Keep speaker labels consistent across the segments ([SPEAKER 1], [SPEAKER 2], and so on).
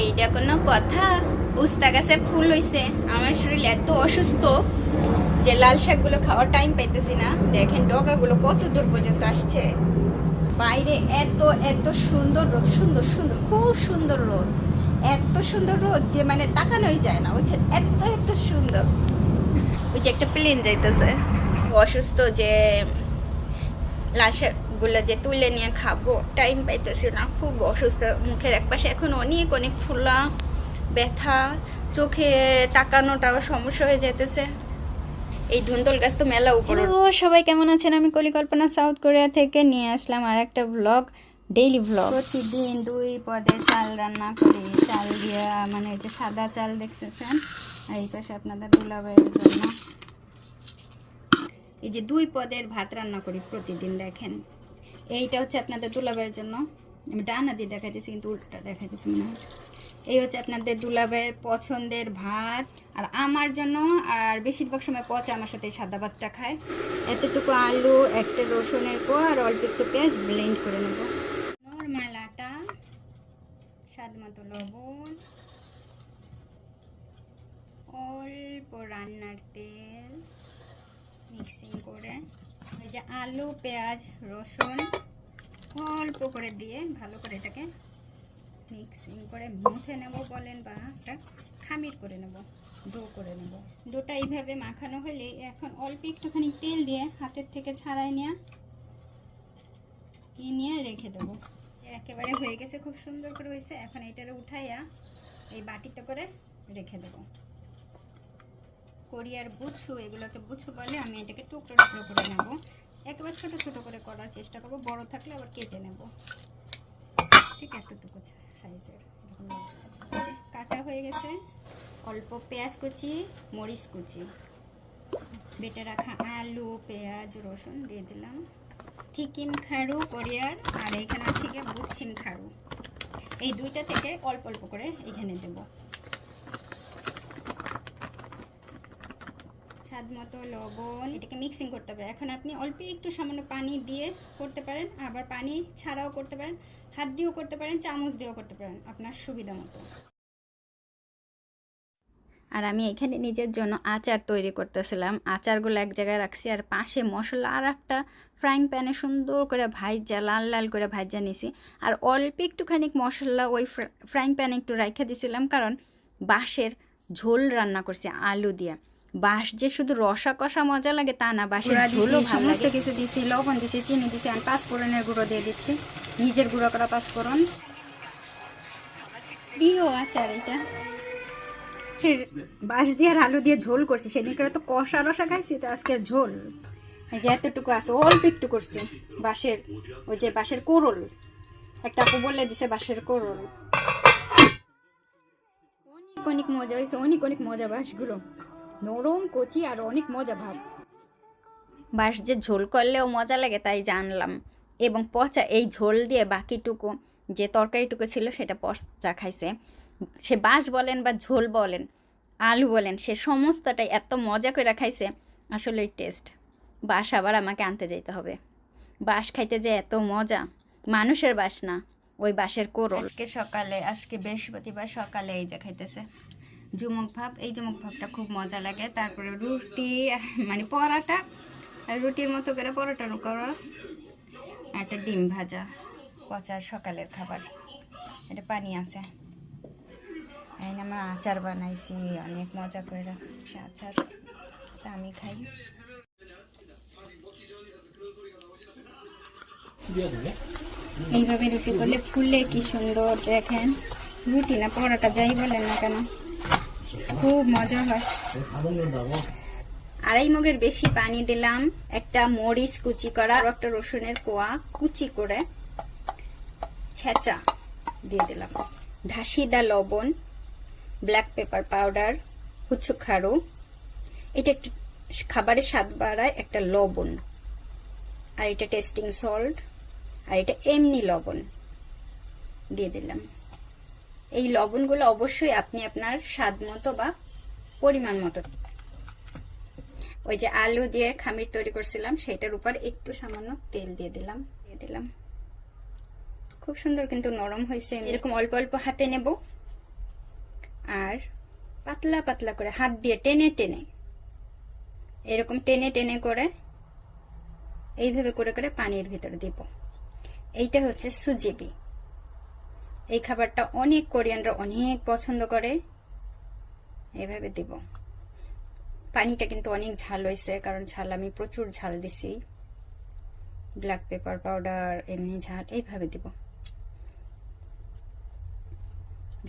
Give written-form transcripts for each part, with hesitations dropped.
[SPEAKER 1] এইটা কোনো কথা? উস্তা গাছে ফুল হইছে। আমার শরীর এত অসুস্থ যে লাল শাকগুলো খাওয়ার টাইম পাইতেছি না। দেখেন ডগাগুলো কত দূর পর্যন্ত আসছে। বাইরে এত এত সুন্দর রোদ, সুন্দর সুন্দর, খুব সুন্দর রোদ, এত সুন্দর রোদ যে মানে তাকানোই যায় না, বুঝছেন? এত এত সুন্দর। ওই যে একটা প্লেন যাইতেছে। অসুস্থ যে লাল শাকগুলো যে তুলে নিয়ে খাবো টাইম পাইতেছি না, খুব অসুস্থ। মুখের একপাশে এখন অনেক অনেক ফুলা, ব্যথা, চোখে তাকানোটাও সমস্যা হয়ে যেতেছে। এই ধুন্দল গাছ তো মেলা উপরে। সবাই কেমন আছেন? আমি কলিকল্পনা সাউথ কোরিয়া থেকে নিয়ে আসলাম আর একটা ব্লগ, ডেইলি ব্লগ। প্রতিদিন 2 পদের চাল রান্না করি। চাল দিয়ে মানে যে সাদা চাল দেখতেছেন, আর এই পাশে আপনাদের দুলাভাইয়ের জন্য এই যে 2 পদের ভাত রান্না করি প্রতিদিন। দেখেন এইটা হচ্ছে আপনাদের দুলাভাইয়ের জন্য। আমি ডানা দিয়ে দেখাইতেছি কিন্তু উল্টা দেখাইতেছি মনে হয়। এই হচ্ছে আপনাদের দুলাভাইয়ের পছন্দের ভাত আর আমার জন্য। আর বেশিরভাগ সময় পচা আমার সাথে সাদা ভাতটা খায়। এতটুকু আলু, একটা রসুনের কোয়া আর অল্প একটু পেঁয়াজ ব্লেন্ড করে নেব। নরমাল আটা, স্বাদ মতো লবণ, অল্প রান্নার তেল মিক্সিং করে এই যে আলু, পেঁয়াজ, রসুন অল্প করে দিয়ে ভালো করে এটাকে মিক্সিং করে মুথে নেব বলেন, বা একটা খামির করে নেব, ডো করে নেব। ডোটা এইভাবে মাখানো হলে এখন অল্প একটুখানি তেল দিয়ে হাতের থেকে ছাড়াই নিয়ে রেখে দেব। একেবারে হয়ে গেছে, খুব সুন্দর করে হয়েছে। এখন এটারে উঠাইয়া এই বাটিতে করে রেখে দেব। কোরিয়ার বুচু, এগুলোকে বুচু বলে। আমি এটাকে টুকরো টুকরো করে নেব। একেবারে ছোট ছোট করে করার চেষ্টা করব, বড় থাকলে আবার কেটে নেব। ঠিক এতটুকু সাইজের কাটা হয়ে গেছে। অল্প পেঁয়াজ কুচি, মরিচ কুচি, বেটে রাখা আলু, পেঁয়াজ, রসুন দিয়ে দিলাম। থিকিম খাড়ু কোরিয়ার, আর এখানে আছে গিয়ে বুচ্ছিম খাড়ু। এই দুইটা থেকে অল্প অল্প করে এখানে দেব। স্বাদ মতো লবণ। এটাকে মিক্সিং করতে হবে। এখন আপনি অল্প একটু সামান্য পানি দিয়ে করতে পারেন, আবার পানি ছাড়াও করতে পারেন, হাত দিয়েও করতে পারেন, চামচ দিয়েও করতে পারেন, আপনার সুবিধা মতো। আর আমি এখানে নিজের জন্য আচার তৈরি করতেছিলাম। আচারগুলো এক জায়গায় রাখছি, আর পাশে মশলা আর একটা ফ্রাইং প্যানে সুন্দর করে ভাইজা, লাল লাল করে ভাইজা নিছি। আর অল্প একটুখানি মশলা ওই ফ্রাইং প্যানে একটু রাইখা দিছিলাম, কারণ বাঁশের ঝোল রান্না করছি আলু দিয়ে। বাঁশ যে শুধু রসা কষা মজা লাগে তা না, বাঁশের ঝোলও সমস্ত কিছু দিছি। লবণ দিছি, চিনি দিছি, আর পাঁচফোড়নের গুঁড়ো দিয়ে দিচ্ছি, নিজের গুঁড়ো করা পাঁচফোড়ন। প্রিয় আচার এটা। বাঁশ দিয়ে আর আলু দিয়ে ঝোল করছি। সেদিন করে তো কষা রসা খাইছি, তো আজকে ঝোল। যে এতটুকু আছে, অল্প একটু করছি। বাঁশের ওই যে বাঁশের কোরল, একটা আপু বলে দিছে বাঁশের কোরল। অনেক অনেক মজা হয়েছে, অনেক অনেক মজা। বাঁশগুলো নরম, কচি, আর অনেক মজা ভাব। বাঁশ যে ঝোল করলেও মজা লাগে তাই জানলাম। এবং পচা এই ঝোল দিয়ে বাকিটুকু যে তরকারিটুকু ছিল সেটা পচা খাইছে। সে বাঁশ বলেন বা ঝোল বলেন, আলু বলেন, সে সমস্তটাই এত মজা করে খাইছে। আসলেই টেস্ট। বাঁশ আবার আমাকে আনতে যেতে হবে। বাঁশ খাইতে যে এত মজা, মানুষের বাঁশ না, ওই বাঁশের কোরল। আজকে সকালে, আজকে বৃহস্পতিবার সকালে এই যে খাইতেছে জুমুক ভাব। এই জুমুক ভাবটা খুব মজা লাগে। তারপরে রুটি, মানে পরাটা, রুটির মতো করে পরোটা করা, একটা ডিম ভাজা। পচার সকালের খাবার। এটা পানি আছে। এই আমরা আচার বানাইছি অনেক মজা করে। সে আচার আমি খাই। এইভাবে রুটি করলে ফুলে কি সুন্দর দেখেন। রুটি না পরোটা যাই বলেন না কেন, খুব মজা হয়। 2.5 মগের বেশি পানি দিলাম। একটা মরিচ কুচি করা, একটা রসুনের কোয়া কুচি করে ছেঁচা দিয়ে দিলাম। ধাসিদা লবণ, ব্ল্যাক পেপার পাউডার, হুচু খাড়ু। এটা একটু খাবারের স্বাদ বাড়ায়, একটা লবণ। আর এটা টেস্টিং সল্ট, আর এটা এমনি লবণ দিয়ে দিলাম। এই লবণগুলো অবশ্যই আপনি আপনার স্বাদ মতো বা পরিমাণ মতো। ওই যে আলু দিয়ে খামির তৈরি করছিলাম সেটার উপর একটু সামান্য তেল দিয়ে দিলাম। খুব সুন্দর কিন্তু নরম হয়েছে। এরকম অল্প অল্প হাতে নেব, আর পাতলা পাতলা করে হাত দিয়ে টেনে টেনে, এরকম টেনে টেনে করে এইভাবে করে করে পানির ভিতরে দিব। এইটা হচ্ছে সুজিবি। এই খাবারটা অনেক কোরিয়ানরা অনেক পছন্দ করে। এভাবে দিব। পানিটা কিন্তু অনেক ঝাল হয়েছে, কারণ ঝাল আমি প্রচুর ঝাল দিছি, ব্ল্যাক পেপার পাউডার, এমনি ঝাল। এইভাবে দিব।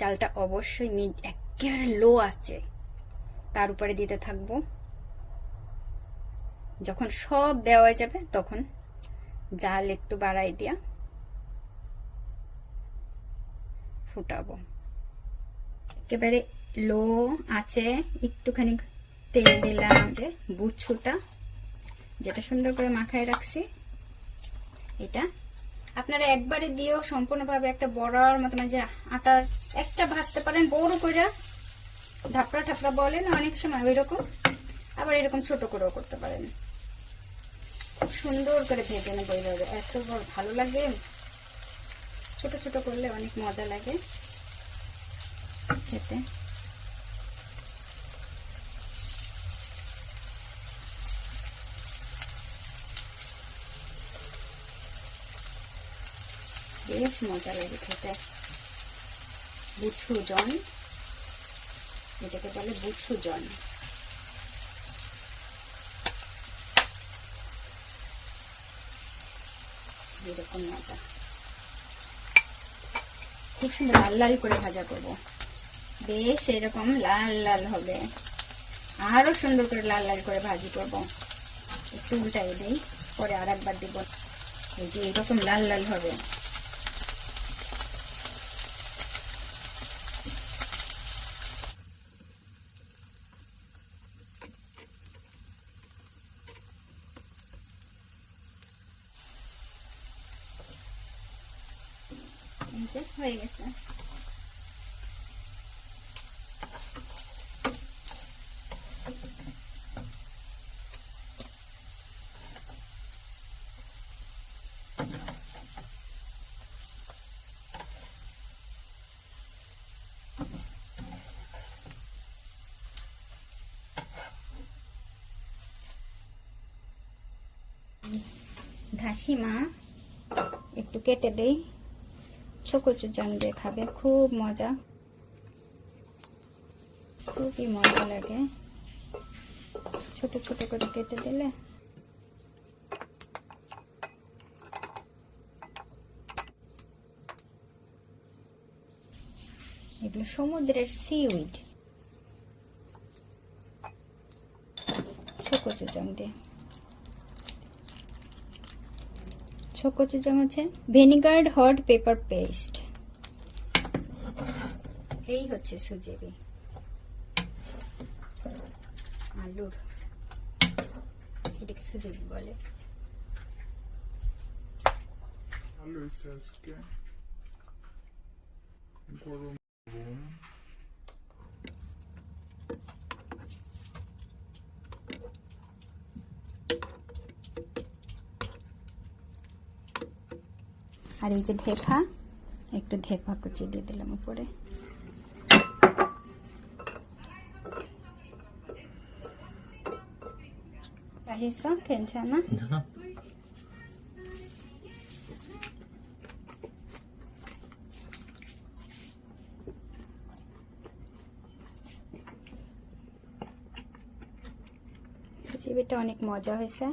[SPEAKER 1] জালটা অবশ্যই একেবারে লো আছে, তার উপরে দিতে থাকবো। যখন সব দেওয়া হয়ে যাবে তখন জাল একটু বাড়াই দিয়া ফুটাবো। একেবারে লো আছে, একটুখানি তেল দিলাম, যে বুচ্ছুটা যেটা সুন্দর করে মাখায় রাখছি, এটা আপনারা একবারে দিয়েও সম্পূর্ণভাবে একটা বড়ার মতো, মানে যে আটার একটা ভাজতে পারেন বড় করে, ধাপড়া ঠাপড়া বলে না অনেক সময়, ওই রকম। আবার এরকম ছোট করেও করতে পারেন। খুব সুন্দর করে ভেজে নেবো এইভাবে, এত বড় ভালো লাগে। ছোট ছোট করলে অনেক মজা লাগে খেতে। বেশ মজা লাগে খেতে। বুচ্ছুজন, এটাকে বলে বুচ্ছুজন। এরকম মজা, খুব সুন্দর লাল লাল করে ভাজা করব। বেশ এরকম লাল লাল হবে, আরো সুন্দর করে লাল লাল করে ভাজি করব। একটু উল্টাই দেই, পরে আর একবার দিব। এই যে এরকম লাল লাল হবে। হয়ে গেছে। ঘাসি মা একটু কেটে দেই, ছোকচুজান দিয়ে খাবে, খুব মজা, খুবই মজা লাগে ছোট ছোট করে কেটে দিলে। এগুলো সমুদ্রের সিউইড, ছোকচুজান দিয়ে। ছোকচুজান হচ্ছে ভিনিগার্ড হট পেপার পেস্ট। এই হচ্ছে সুজিবি, আলুর, এটাকে সুজিবি বলে।
[SPEAKER 2] আলু আজকে গরম
[SPEAKER 1] আর এই যে ঢেফা, একটু ঢেফা কুচি দিয়ে দিলাম উপরে। 맛있어? 괜찮아? রেসিপিটা অনেক মজা হয়েছে,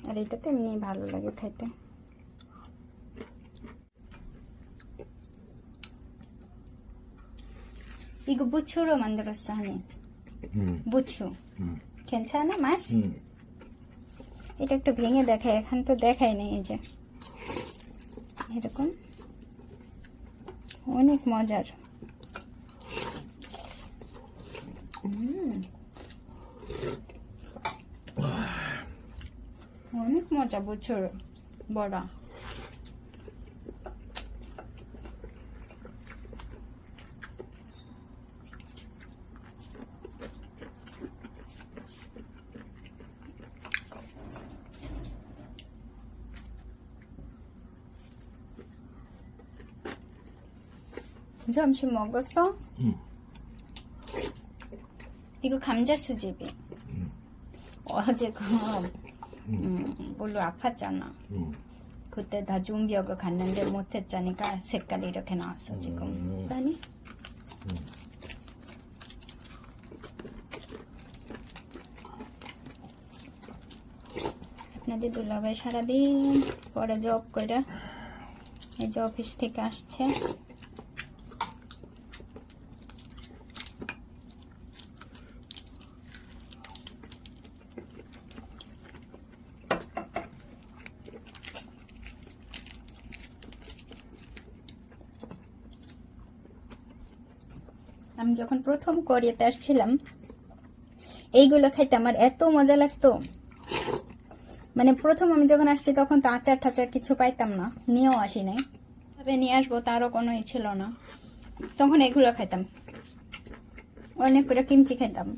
[SPEAKER 1] আর এটা তো এমনি ভালো লাগে খাইতে। 이거 부추로 만들었어, 하니. 부추. 괜찮아, 맛? এটা একটু ভেঙে দেখাই, এখন তো দেখাই নেই। এই যে এরকম অনেক মজার। অনেক মজা বুঝছোর বড়া। 점심 먹었어?
[SPEAKER 3] 응.
[SPEAKER 1] 이거 감자 수제비. 어제 물로 아팠잖아.
[SPEAKER 3] 응.
[SPEAKER 1] 그때 다 준비하고 갔는데 못했자니까 색깔이 이렇게 나왔어 지금. 아니? আপনাদের দুলাভাই সারাদিন পরে জব করে এই যে অফিস থেকে আসছে। আমি যখন প্রথম কোরিয়াতে আসছিলাম এইগুলো খাইতে আমার এত মজা লাগতো। মানে প্রথম আমি যখন আসছি তখন তো আচার টাচার কিছু পাইতাম না, নিয়েও আসি নাই, তবে নিয়ে আসবো তারও কোনো ছিল না। তখন এগুলো খাইতাম, অনেক করে কিমচি খাইতাম।